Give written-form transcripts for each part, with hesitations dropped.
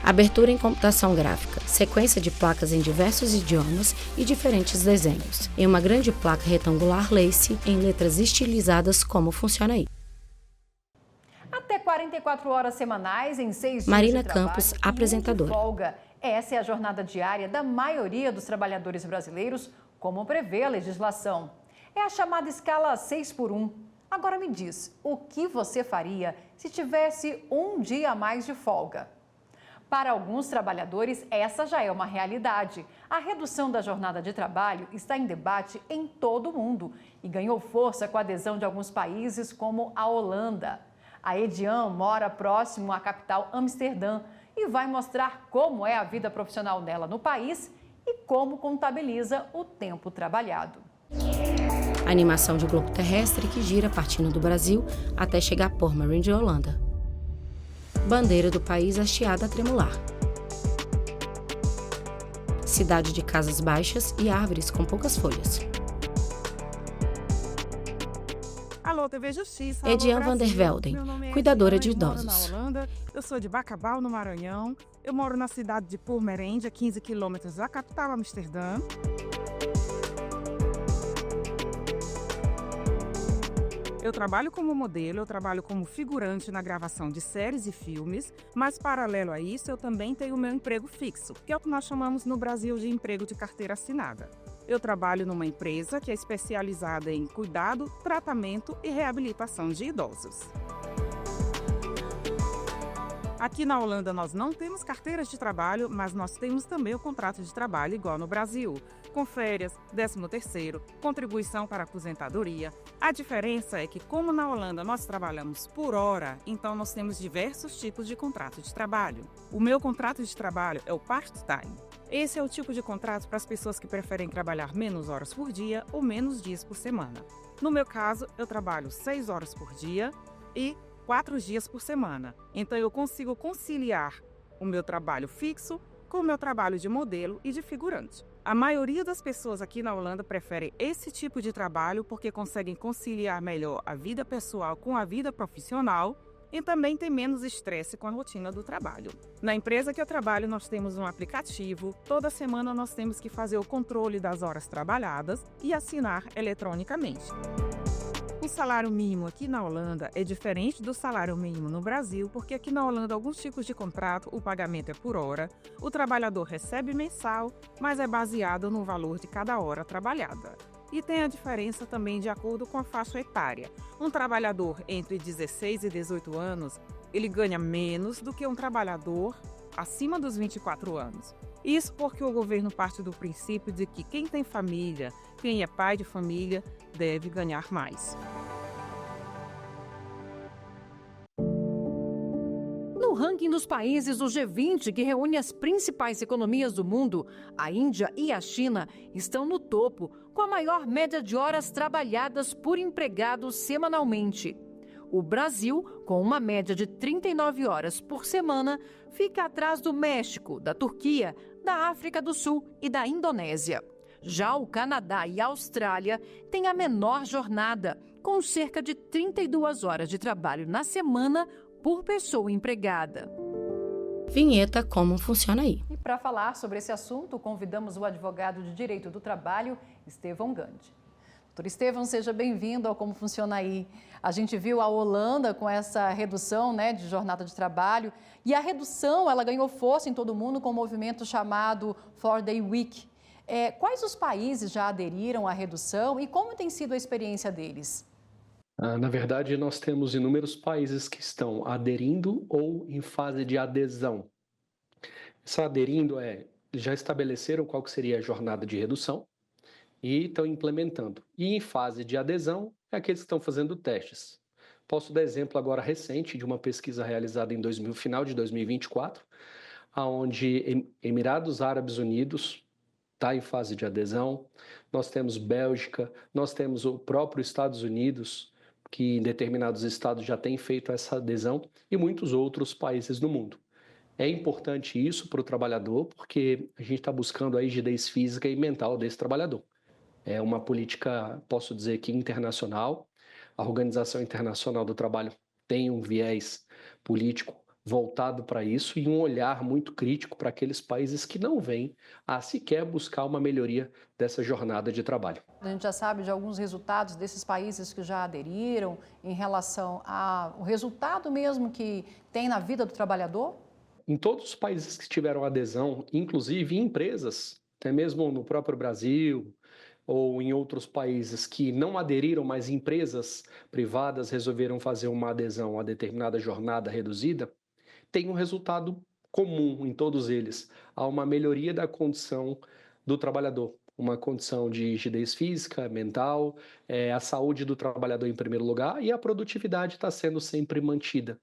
Abertura em computação gráfica, sequência de placas em diversos idiomas e diferentes desenhos. Em uma grande placa retangular lace, em letras estilizadas, como funciona aí. Até 44 horas semanais em 6 dias Marina de trabalho Campos, e apresentadora. de folga. Essa é a jornada diária da maioria dos trabalhadores brasileiros, como prevê a legislação. É a chamada escala 6x1. Agora me diz, o que você faria se tivesse um dia a mais de folga? Para alguns trabalhadores, essa já é uma realidade. A redução da jornada de trabalho está em debate em todo o mundo e ganhou força com a adesão de alguns países como a Holanda. A Edian mora próximo à capital Amsterdã e vai mostrar como é a vida profissional dela no país e como contabiliza o tempo trabalhado. A animação de globo terrestre que gira partindo do Brasil até chegar a Purmerend de Holanda. Bandeira do país hasteada a tremular. Cidade de casas baixas e árvores com poucas folhas. Alô, TV Justiça. Edian van der Velden, cuidadora de idosos. Eu moro na Holanda, eu sou de Bacabal, no Maranhão. Eu moro na cidade de Purmerend, a 15 quilômetros da capital Amsterdã. Eu trabalho como modelo, eu trabalho como figurante na gravação de séries e filmes, mas paralelo a isso eu também tenho o meu emprego fixo, que é o que nós chamamos no Brasil de emprego de carteira assinada. Eu trabalho numa empresa que é especializada em cuidado, tratamento e reabilitação de idosos. Aqui na Holanda nós não temos carteiras de trabalho, mas nós temos também o contrato de trabalho igual no Brasil, com férias, 13º, contribuição para aposentadoria. A diferença é que, como na Holanda nós trabalhamos por hora, então nós temos diversos tipos de contrato de trabalho. O meu contrato de trabalho é o part-time. Esse é o tipo de contrato para as pessoas que preferem trabalhar menos horas por dia ou menos dias por semana. No meu caso, eu trabalho 6 horas por dia e 4 dias por semana. Então eu consigo conciliar o meu trabalho fixo com o meu trabalho de modelo e de figurante. A maioria das pessoas aqui na Holanda prefere esse tipo de trabalho porque conseguem conciliar melhor a vida pessoal com a vida profissional e também tem menos estresse com a rotina do trabalho. Na empresa que eu trabalho, nós temos um aplicativo. Toda semana nós temos que fazer o controle das horas trabalhadas e assinar eletronicamente. O salário mínimo aqui na Holanda é diferente do salário mínimo no Brasil, porque aqui na Holanda, alguns tipos de contrato, o pagamento é por hora, o trabalhador recebe mensal, mas é baseado no valor de cada hora trabalhada. E tem a diferença também de acordo com a faixa etária. Um trabalhador entre 16 e 18 anos, ele ganha menos do que um trabalhador acima dos 24 anos. Isso porque o governo parte do princípio de que quem tem família, quem é pai de família, deve ganhar mais. No ranking dos países do G20, que reúne as principais economias do mundo, a Índia e a China estão no topo, com a maior média de horas trabalhadas por empregado semanalmente. O Brasil, com uma média de 39 horas por semana, fica atrás do México, da Turquia, da África do Sul e da Indonésia. Já o Canadá e a Austrália têm a menor jornada, com cerca de 32 horas de trabalho na semana por pessoa empregada. Vinheta Como Funciona Aí. E para falar sobre esse assunto, convidamos o advogado de Direito do Trabalho, Estevão Gandhi. Doutor Estevão, seja bem-vindo ao Como Funciona Aí. A gente viu a Holanda com essa redução, de jornada de trabalho, e a redução ela ganhou força em todo o mundo com um movimento chamado 4-Day Week. Quais os países já aderiram à redução e como tem sido a experiência deles? Na verdade, nós temos inúmeros países que estão aderindo ou em fase de adesão. Essa aderindo já estabeleceram qual que seria a jornada de redução e estão implementando. E em fase de adesão, é aqueles que estão fazendo testes. Posso dar exemplo agora recente de uma pesquisa realizada em final de 2024, onde Emirados Árabes Unidos está em fase de adesão, nós temos Bélgica, nós temos o próprio Estados Unidos, que em determinados estados já tem feito essa adesão, e muitos outros países no mundo. É importante isso para o trabalhador, porque a gente está buscando a rigidez física e mental desse trabalhador. É uma política, posso dizer que internacional. A Organização Internacional do Trabalho tem um viés político voltado para isso e um olhar muito crítico para aqueles países que não vêm a sequer buscar uma melhoria dessa jornada de trabalho. A gente já sabe de alguns resultados desses países que já aderiram em relação ao resultado mesmo que tem na vida do trabalhador? Em todos os países que tiveram adesão, inclusive em empresas, até mesmo no próprio Brasil ou em outros países que não aderiram, mas empresas privadas resolveram fazer uma adesão a determinada jornada reduzida, tem um resultado comum em todos eles. Há uma melhoria da condição do trabalhador, uma condição de rigidez física, mental, a saúde do trabalhador em primeiro lugar e a produtividade está sendo sempre mantida.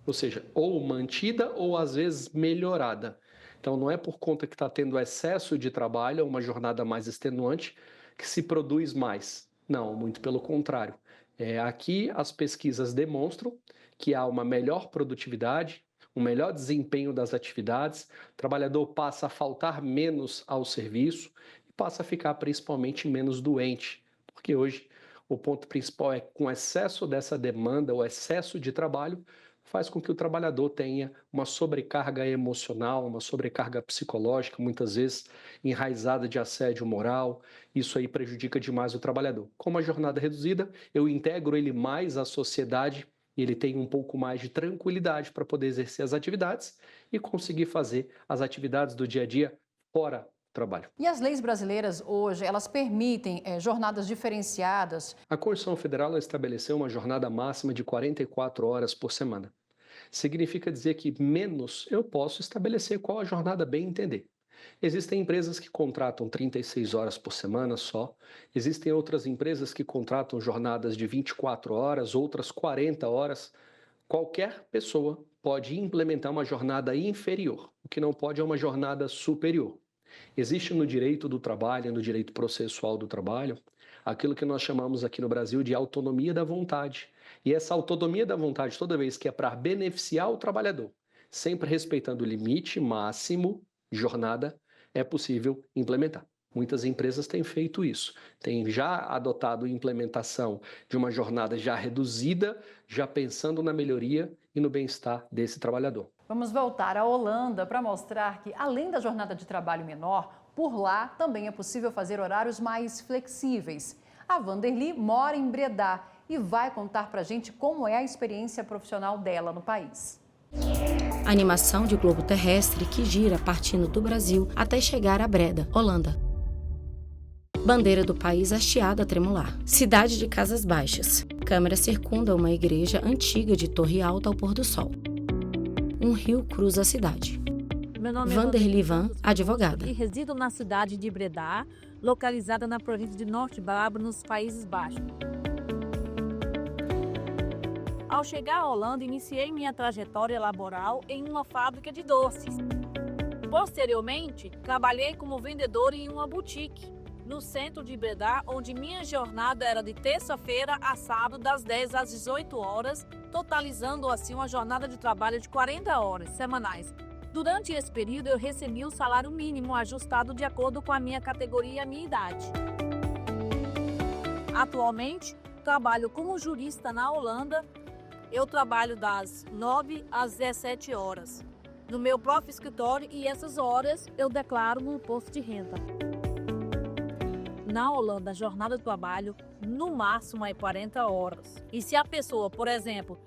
Ou seja, ou mantida ou às vezes melhorada. Então não é por conta que está tendo excesso de trabalho, uma jornada mais extenuante, que se produz mais. Não, muito pelo contrário. Aqui as pesquisas demonstram que há uma melhor produtividade, um melhor desempenho das atividades, o trabalhador passa a faltar menos ao serviço e passa a ficar principalmente menos doente, porque hoje o ponto principal é que com o excesso dessa demanda, o excesso de trabalho, faz com que o trabalhador tenha uma sobrecarga emocional, uma sobrecarga psicológica, muitas vezes enraizada de assédio moral. Isso aí prejudica demais o trabalhador. Com uma jornada reduzida, eu integro ele mais à sociedade e ele tem um pouco mais de tranquilidade para poder exercer as atividades e conseguir fazer as atividades do dia a dia fora do trabalho. E as leis brasileiras hoje, elas permitem jornadas diferenciadas? A Constituição Federal estabeleceu uma jornada máxima de 44 horas por semana. Significa dizer que menos eu posso estabelecer qual a jornada bem entender. Existem empresas que contratam 36 horas por semana só, existem outras empresas que contratam jornadas de 24 horas, outras 40 horas. Qualquer pessoa pode implementar uma jornada inferior, o que não pode é uma jornada superior. Existe no direito do trabalho, no direito processual do trabalho, aquilo que nós chamamos aqui no Brasil de autonomia da vontade. E essa autonomia da vontade, toda vez que é para beneficiar o trabalhador, sempre respeitando o limite máximo de jornada, é possível implementar. Muitas empresas têm feito isso, têm já adotado a implementação de uma jornada já reduzida, já pensando na melhoria e no bem-estar desse trabalhador. Vamos voltar à Holanda para mostrar que, além da jornada de trabalho menor, por lá também é possível fazer horários mais flexíveis. A Vanderly mora em Breda e vai contar para a gente como é a experiência profissional dela no país. Animação de globo terrestre que gira partindo do Brasil até chegar a Breda, Holanda. Bandeira do país hasteada a tremular. Cidade de casas baixas. Câmera circunda uma igreja antiga de torre alta ao pôr do sol. Um rio cruza a cidade. Meu nome é Vanderly Van, advogada. E resido na cidade de Breda, localizada na província de Norte Brabant, nos Países Baixos. Ao chegar à Holanda, iniciei minha trajetória laboral em uma fábrica de doces. Posteriormente, trabalhei como vendedora em uma boutique no centro de Breda, onde minha jornada era de terça-feira a sábado, das 10 às 18 horas, totalizando assim uma jornada de trabalho de 40 horas semanais. Durante esse período, eu recebi o salário mínimo ajustado de acordo com a minha categoria e a minha idade. Atualmente, trabalho como jurista na Holanda. Eu trabalho das 9 às 17 horas no meu próprio escritório e essas horas eu declaro no imposto de renda. Na Holanda, a jornada de trabalho no máximo é 40 horas. E se a pessoa, por exemplo,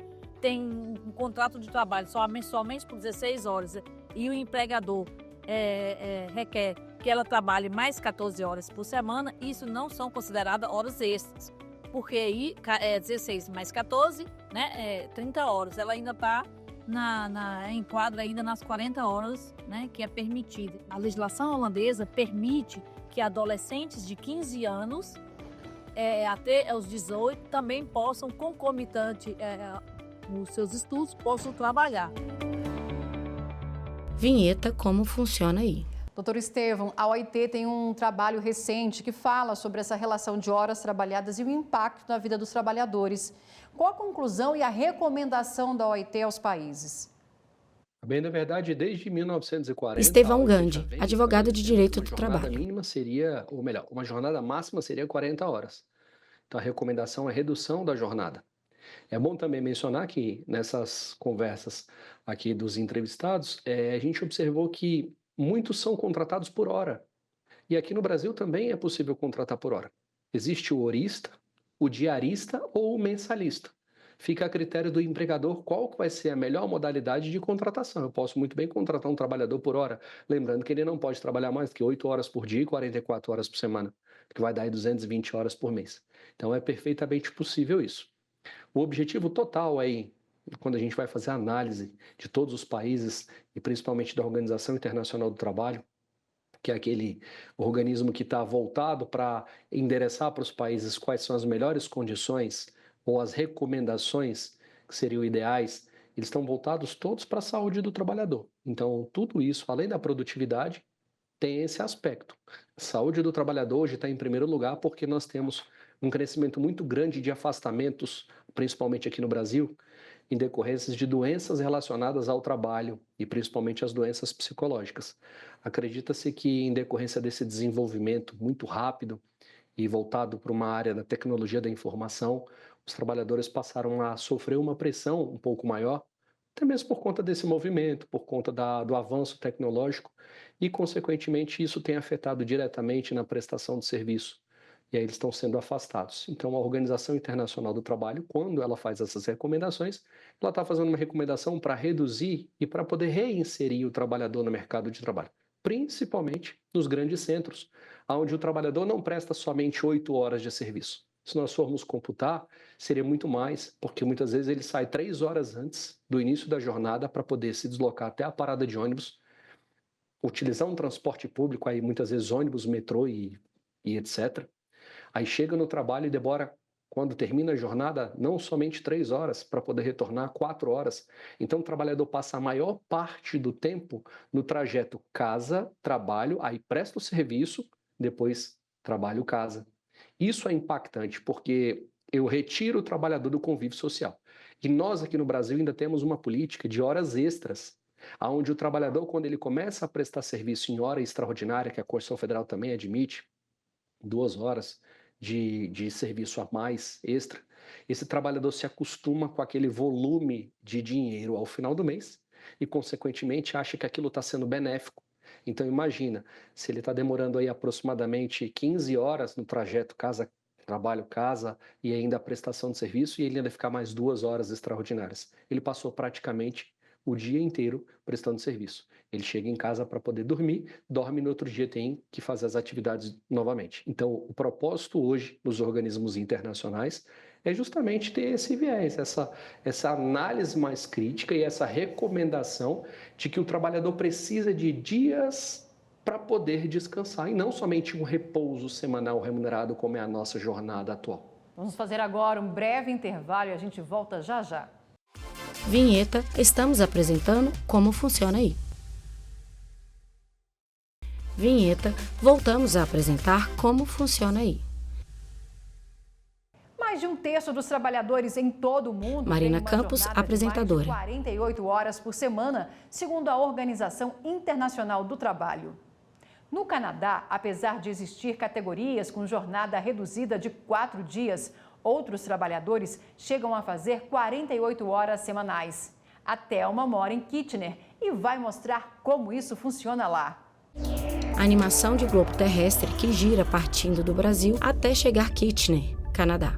tem um contrato de trabalho somente por 16 horas e o empregador requer que ela trabalhe mais 14 horas por semana, isso não são consideradas horas extras. Porque aí 16 mais 14, né, 30 horas. Ela ainda está enquadra ainda nas 40 horas, né, que é permitida. A legislação holandesa permite que adolescentes de 15 anos até os 18 também possam, concomitante nos seus estudos, possam trabalhar. Vinheta como funciona aí. Doutor Estevão, a OIT tem um trabalho recente que fala sobre essa relação de horas trabalhadas e o impacto na vida dos trabalhadores. Qual a conclusão e a recomendação da OIT aos países? Bem, na verdade, desde 1940... Estevão Gandhi, advogado de direito do trabalho. Uma jornada mínima seria, ou melhor, uma jornada máxima seria 40 horas. Então, a recomendação é redução da jornada. É bom também mencionar que nessas conversas aqui dos entrevistados, a gente observou que muitos são contratados por hora. E aqui no Brasil também é possível contratar por hora. Existe o horista, o diarista ou o mensalista. Fica a critério do empregador qual que vai ser a melhor modalidade de contratação. Eu posso muito bem contratar um trabalhador por hora, lembrando que ele não pode trabalhar mais do que 8 horas por dia e 44 horas por semana, que vai dar aí 220 horas por mês. Então é perfeitamente possível isso. O objetivo total aí, quando a gente vai fazer a análise de todos os países e principalmente da Organização Internacional do Trabalho, que é aquele organismo que está voltado para endereçar para os países quais são as melhores condições ou as recomendações que seriam ideais, eles estão voltados todos para a saúde do trabalhador. Então, tudo isso, além da produtividade, tem esse aspecto. A saúde do trabalhador hoje está em primeiro lugar porque nós temos um crescimento muito grande de afastamentos, principalmente aqui no Brasil, em decorrências de doenças relacionadas ao trabalho e principalmente as doenças psicológicas. Acredita-se que em decorrência desse desenvolvimento muito rápido e voltado para uma área da tecnologia da informação, os trabalhadores passaram a sofrer uma pressão um pouco maior, até mesmo por conta desse movimento, por conta do avanço tecnológico e, consequentemente, isso tem afetado diretamente na prestação de serviço. E aí eles estão sendo afastados. Então, a Organização Internacional do Trabalho, quando ela faz essas recomendações, ela está fazendo uma recomendação para reduzir e para poder reinserir o trabalhador no mercado de trabalho, principalmente nos grandes centros, onde o trabalhador não presta somente 8 horas de serviço. Se nós formos computar, seria muito mais, porque muitas vezes ele sai 3 horas antes do início da jornada para poder se deslocar até a parada de ônibus, utilizar um transporte público, aí muitas vezes ônibus, metrô e etc. Aí chega no trabalho e demora, quando termina a jornada, não somente 3 horas, para poder retornar 4 horas. Então o trabalhador passa a maior parte do tempo no trajeto casa-trabalho, aí presta o serviço, depois trabalho-casa. Isso é impactante, porque eu retiro o trabalhador do convívio social. E nós aqui no Brasil ainda temos uma política de horas extras, onde o trabalhador, quando ele começa a prestar serviço em hora extraordinária, que a Constituição Federal também admite, 2 horas de serviço a mais extra, esse trabalhador se acostuma com aquele volume de dinheiro ao final do mês e, consequentemente, acha que aquilo está sendo benéfico. Então, imagina, se ele está demorando aí aproximadamente 15 horas no trajeto trabalho-casa e ainda a prestação de serviço, e ele ainda ficar mais 2 horas extraordinárias. Ele passou praticamente o dia inteiro prestando serviço. Ele chega em casa para poder dormir, dorme no outro dia tem que fazer as atividades novamente. Então, o propósito hoje dos organismos internacionais é justamente ter esse viés, essa análise mais crítica e essa recomendação de que o trabalhador precisa de dias para poder descansar e não somente um repouso semanal remunerado como é a nossa jornada atual. Vamos fazer agora um breve intervalo e a gente volta já já. Vinheta, estamos apresentando Como Funciona Aí. Vinheta, voltamos a apresentar Como Funciona Aí. Mais de 1/3 dos trabalhadores em todo o mundo Marina tem uma Campos, jornada apresentadora. de mais de 48 horas por semana, segundo a Organização Internacional do Trabalho. No Canadá, apesar de existir categorias com jornada reduzida de 4 dias, outros trabalhadores chegam a fazer 48 horas semanais. A Thelma mora em Kitchener e vai mostrar como isso funciona lá. A animação de globo terrestre que gira partindo do Brasil até chegar Kitchener, Canadá.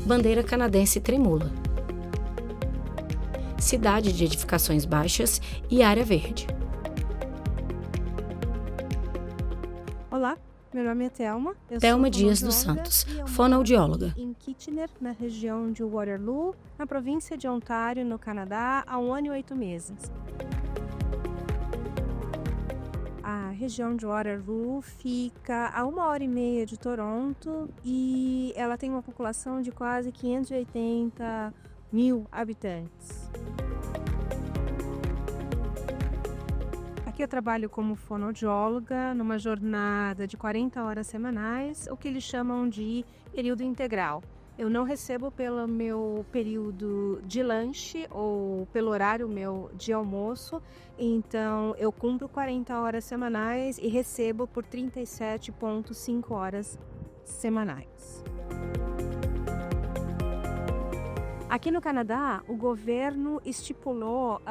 Bandeira canadense tremula. Cidade de edificações baixas e área verde. Olá, meu nome é Thelma. Thelma Dias dos Santos, fonoaudióloga. Em Kitchener, na região de Waterloo, na província de Ontário, no Canadá, há 1 ano e 8 meses. A região de Waterloo fica a 1h30 de Toronto e ela tem uma população de quase 580 mil habitantes. Aqui eu trabalho como fonoaudióloga numa jornada de 40 horas semanais, o que eles chamam de período integral. Eu não recebo pelo meu período de lanche ou pelo horário meu de almoço, então eu cumpro 40 horas semanais e recebo por 37,5 horas semanais. Aqui no Canadá, o governo estipulou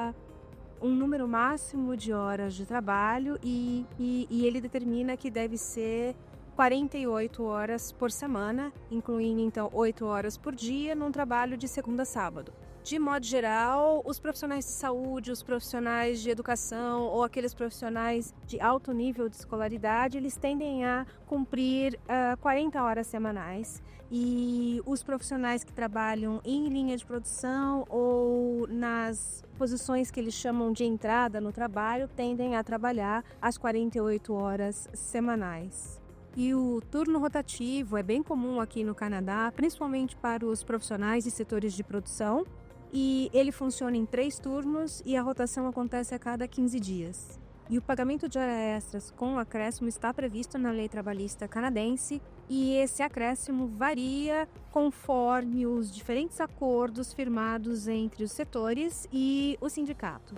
um número máximo de horas de trabalho e ele determina que deve ser 48 horas por semana, incluindo então 8 horas por dia num trabalho de segunda a sábado. De modo geral, os profissionais de saúde, os profissionais de educação ou aqueles profissionais de alto nível de escolaridade, eles tendem a cumprir 40 horas semanais. E os profissionais que trabalham em linha de produção ou nas posições que eles chamam de entrada no trabalho tendem a trabalhar as 48 horas semanais. E o turno rotativo é bem comum aqui no Canadá, principalmente para os profissionais de setores de produção. E ele funciona em 3 turnos e a rotação acontece a cada 15 dias. E o pagamento de horas extras com acréscimo está previsto na lei trabalhista canadense e esse acréscimo varia conforme os diferentes acordos firmados entre os setores e o sindicato.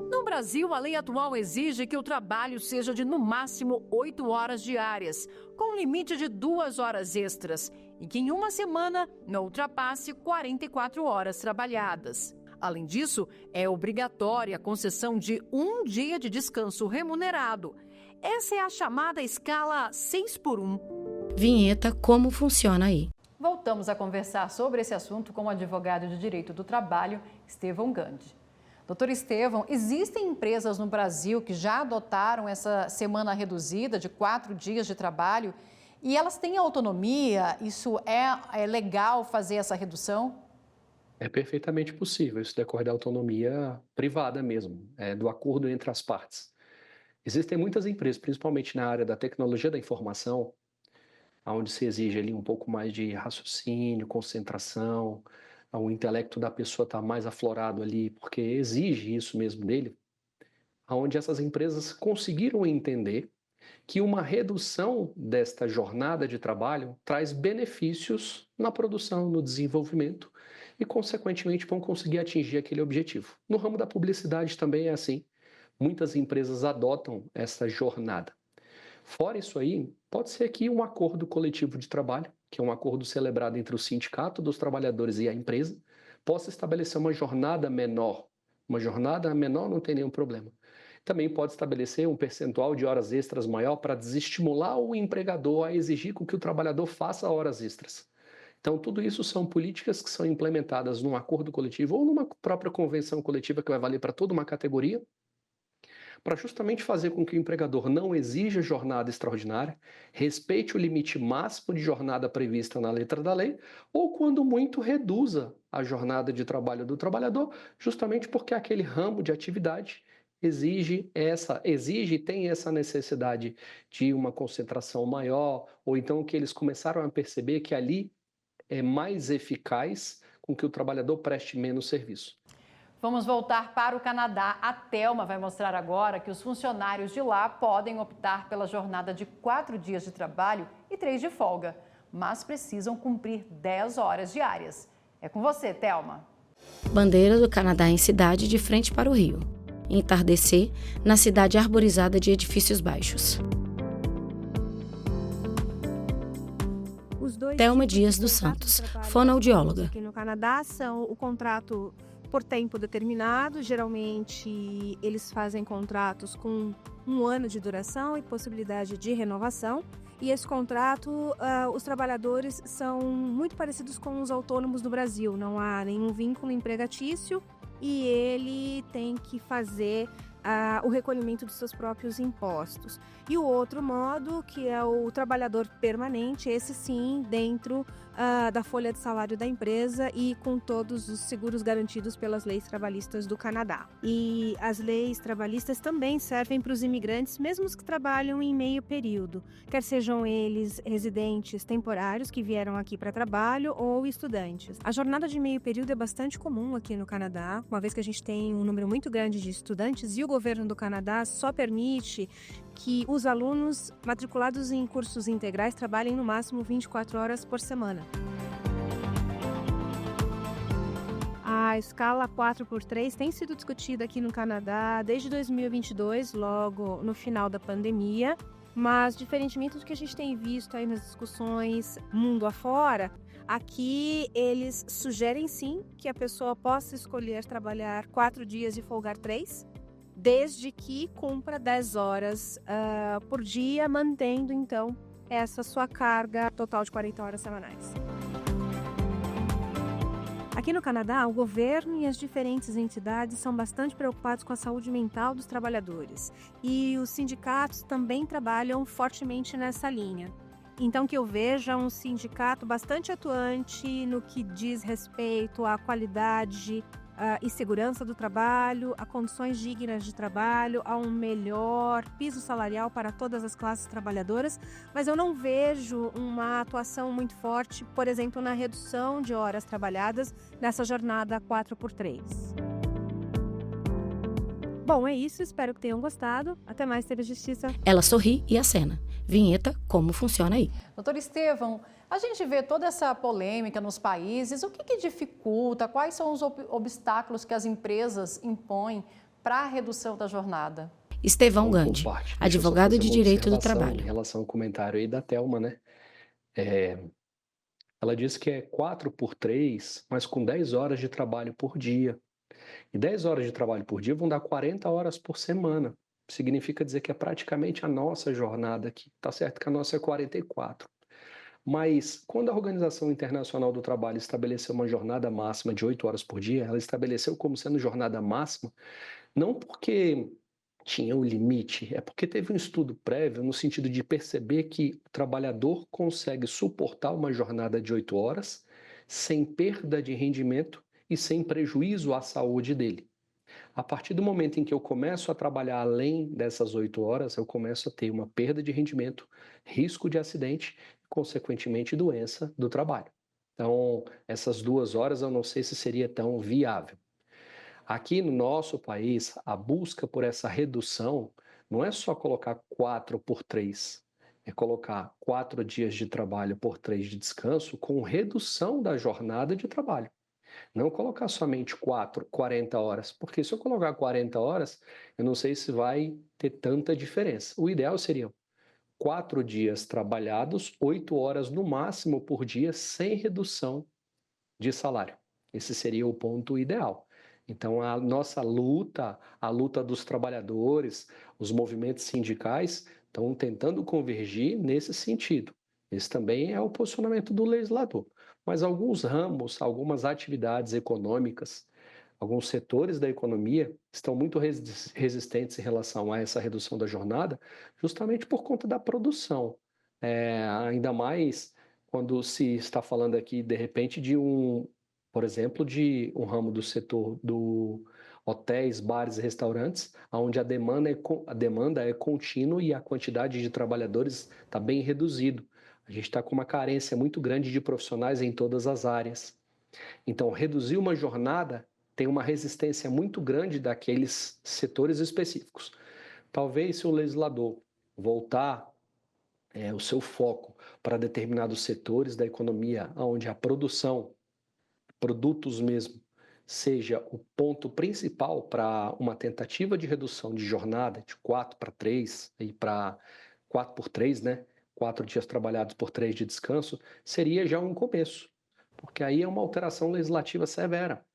No Brasil, a lei atual exige que o trabalho seja de no máximo 8 horas diárias, com limite de 2 horas extras, e que em uma semana não ultrapasse 44 horas trabalhadas. Além disso, é obrigatória a concessão de 1 dia de descanso remunerado. Essa é a chamada escala 6x1. Vinheta Como Funciona Aí. Voltamos a conversar sobre esse assunto com o advogado de Direito do Trabalho, Estevão Gandhi. Doutor Estevão, existem empresas no Brasil que já adotaram essa semana reduzida de 4 dias de trabalho e elas têm autonomia? Isso é legal fazer essa redução? É perfeitamente possível, isso decorre da autonomia privada mesmo, do acordo entre as partes. Existem muitas empresas, principalmente na área da tecnologia da informação, onde se exige ali um pouco mais de raciocínio, concentração, o intelecto da pessoa está mais aflorado ali, porque exige isso mesmo dele, onde essas empresas conseguiram entender que uma redução desta jornada de trabalho traz benefícios na produção, no desenvolvimento e, consequentemente, vão conseguir atingir aquele objetivo. No ramo da publicidade também é assim. Muitas empresas adotam essa jornada. Fora isso aí, pode ser que um acordo coletivo de trabalho, que é um acordo celebrado entre o sindicato dos trabalhadores e a empresa, possa estabelecer uma jornada menor. Uma jornada menor não tem nenhum problema. Também pode estabelecer um percentual de horas extras maior para desestimular o empregador a exigir com que o trabalhador faça horas extras. Então, tudo isso são políticas que são implementadas num acordo coletivo ou numa própria convenção coletiva que vai valer para toda uma categoria, para justamente fazer com que o empregador não exija jornada extraordinária, respeite o limite máximo de jornada prevista na letra da lei, ou quando muito reduza a jornada de trabalho do trabalhador, justamente porque aquele ramo de atividade exige e tem essa necessidade de uma concentração maior, ou então que eles começaram a perceber que ali é mais eficaz com que o trabalhador preste menos serviço. Vamos voltar para o Canadá. A Thelma vai mostrar agora que os funcionários de lá podem optar pela jornada de 4 dias de trabalho e 3 de folga, mas precisam cumprir 10 horas diárias. É com você, Thelma. Bandeira do Canadá em cidade de frente para o rio. Entardecer na cidade arborizada de edifícios baixos. Thelma Dias dos Santos, fonoaudióloga. Aqui no Canadá são o contrato por tempo determinado, geralmente eles fazem contratos com 1 ano de duração e possibilidade de renovação. E esse contrato, os trabalhadores são muito parecidos com os autônomos do Brasil, não há nenhum vínculo empregatício e ele tem que fazer o recolhimento dos seus próprios impostos. E o outro modo, que é o trabalhador permanente, esse sim, dentro da folha de salário da empresa e com todos os seguros garantidos pelas leis trabalhistas do Canadá. E as leis trabalhistas também servem para os imigrantes, mesmo os que trabalham em meio período, quer sejam eles residentes temporários que vieram aqui para trabalho ou estudantes. A jornada de meio período é bastante comum aqui no Canadá, uma vez que a gente tem um número muito grande de estudantes e o governo do Canadá só permite que os alunos matriculados em cursos integrais trabalhem no máximo 24 horas por semana. A escala 4x3 tem sido discutida aqui no Canadá desde 2022, logo no final da pandemia, Mas, diferentemente do que a gente tem visto aí nas discussões mundo afora, aqui eles sugerem sim que a pessoa possa escolher trabalhar 4 dias e folgar 3, desde que cumpra 10 horas por dia, mantendo então essa sua carga total de 40 horas semanais. Aqui no Canadá, o governo e as diferentes entidades são bastante preocupados com a saúde mental dos trabalhadores e os sindicatos também trabalham fortemente nessa linha. Então, que eu veja um sindicato bastante atuante no que diz respeito à qualidade e segurança do trabalho, a condições dignas de trabalho, a um melhor piso salarial para todas as classes trabalhadoras, mas eu não vejo uma atuação muito forte, por exemplo, na redução de horas trabalhadas nessa jornada 4x3. Bom, é isso, espero que tenham gostado. Até mais, TV Justiça. Ela sorri e acena. Vinheta, como funciona aí? Doutor Estevão, a gente vê toda essa polêmica nos países, o que dificulta, quais são os obstáculos que as empresas impõem para a redução da jornada? Estevão Gandhi, advogado de direito do trabalho. Em relação ao comentário aí da Thelma, né? Ela disse que é 4x3, mas com 10 horas de trabalho por dia. E 10 horas de trabalho por dia vão dar 40 horas por semana. Significa dizer que é praticamente a nossa jornada aqui. Tá certo que a nossa é 44. Mas quando a Organização Internacional do Trabalho estabeleceu uma jornada máxima de 8 horas por dia, ela estabeleceu como sendo jornada máxima, não porque tinha um limite, é porque teve um estudo prévio no sentido de perceber que o trabalhador consegue suportar uma jornada de 8 horas sem perda de rendimento e sem prejuízo à saúde dele. A partir do momento em que eu começo a trabalhar além dessas 8 horas, eu começo a ter uma perda de rendimento, risco de acidente e, consequentemente, doença do trabalho. Então, essas 2 horas eu não sei se seria tão viável. Aqui no nosso país, a busca por essa redução não é só colocar 4x3, é colocar 4 dias de trabalho por 3 de descanso com redução da jornada de trabalho. Não colocar somente 40 horas, porque se eu colocar 40 horas, eu não sei se vai ter tanta diferença. O ideal seria 4 dias trabalhados, 8 horas no máximo por dia, sem redução de salário. Esse seria o ponto ideal. Então, a nossa luta, a luta dos trabalhadores, os movimentos sindicais estão tentando convergir nesse sentido. Esse também é o posicionamento do legislador. Mas alguns ramos, algumas atividades econômicas, alguns setores da economia estão muito resistentes em relação a essa redução da jornada, justamente por conta da produção. Ainda mais quando se está falando aqui, de repente, por exemplo, de um ramo do setor do hotéis, bares e restaurantes, onde a demanda é contínua e a quantidade de trabalhadores está bem reduzido. A gente está com uma carência muito grande de profissionais em todas as áreas. Então, reduzir uma jornada tem uma resistência muito grande daqueles setores específicos. Talvez se o legislador voltar o seu foco para determinados setores da economia, onde a produção, produtos mesmo, seja o ponto principal para uma tentativa de redução de jornada de 4x3 e para 4x3, né? 4 dias trabalhados por 3 de descanso, seria já um começo, porque aí é uma alteração legislativa severa.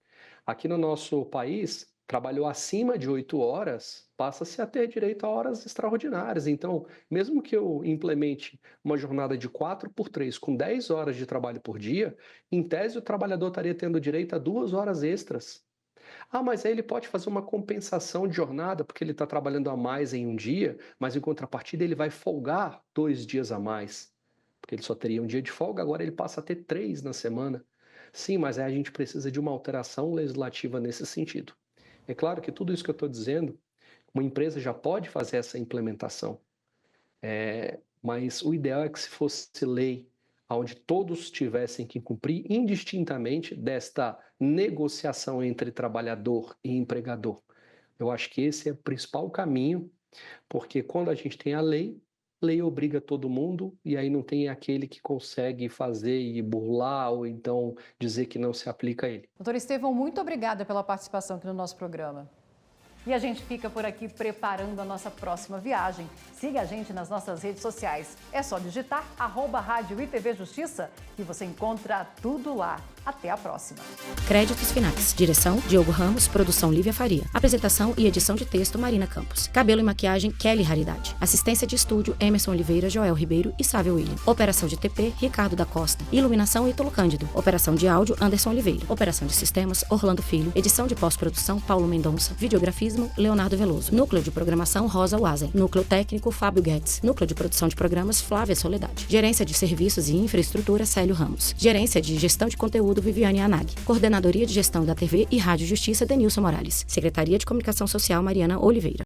Aqui no nosso país, trabalhou acima de 8 horas, passa-se a ter direito a horas extraordinárias. Então, mesmo que eu implemente uma jornada de 4x3 com 10 horas de trabalho por dia, em tese o trabalhador estaria tendo direito a 2 horas extras. Mas aí ele pode fazer uma compensação de jornada, porque ele está trabalhando a mais em um dia, mas em contrapartida ele vai folgar 2 dias a mais, porque ele só teria um dia de folga, agora ele passa a ter 3 na semana. Sim, mas aí a gente precisa de uma alteração legislativa nesse sentido. É claro que tudo isso que eu estou dizendo, uma empresa já pode fazer essa implementação, mas o ideal é que se fosse lei onde todos tivessem que cumprir indistintamente desta negociação entre trabalhador e empregador. Eu acho que esse é o principal caminho, porque quando a gente tem a lei obriga todo mundo e aí não tem aquele que consegue fazer e burlar ou então dizer que não se aplica a ele. Doutor Estevão, muito obrigada pela participação aqui no nosso programa. E a gente fica por aqui preparando a nossa próxima viagem. Siga a gente nas nossas redes sociais. É só digitar @Rádio ITV Justiça e você encontra tudo lá. Até a próxima. Créditos finais. Direção, Diogo Ramos. Produção, Lívia Faria. Apresentação e edição de texto, Marina Campos. Cabelo e maquiagem, Kelly Raridade. Assistência de estúdio, Emerson Oliveira, Joel Ribeiro e Sávio William. Operação de TP, Ricardo da Costa. Iluminação, Ítalo Cândido. Operação de áudio, Anderson Oliveira. Operação de sistemas, Orlando Filho. Edição de pós-produção, Paulo Mendonça. Videografismo, Leonardo Veloso. Núcleo de programação, Rosa Wazen. Núcleo técnico, Fábio Guedes. Núcleo de produção de programas, Flávia Soledade. Gerência de serviços e infraestrutura, Célio Ramos. Gerência de gestão de conteúdo, Viviane Anag. Coordenadoria de gestão da TV e Rádio Justiça, Denilson Morales. Secretaria de Comunicação Social, Mariana Oliveira.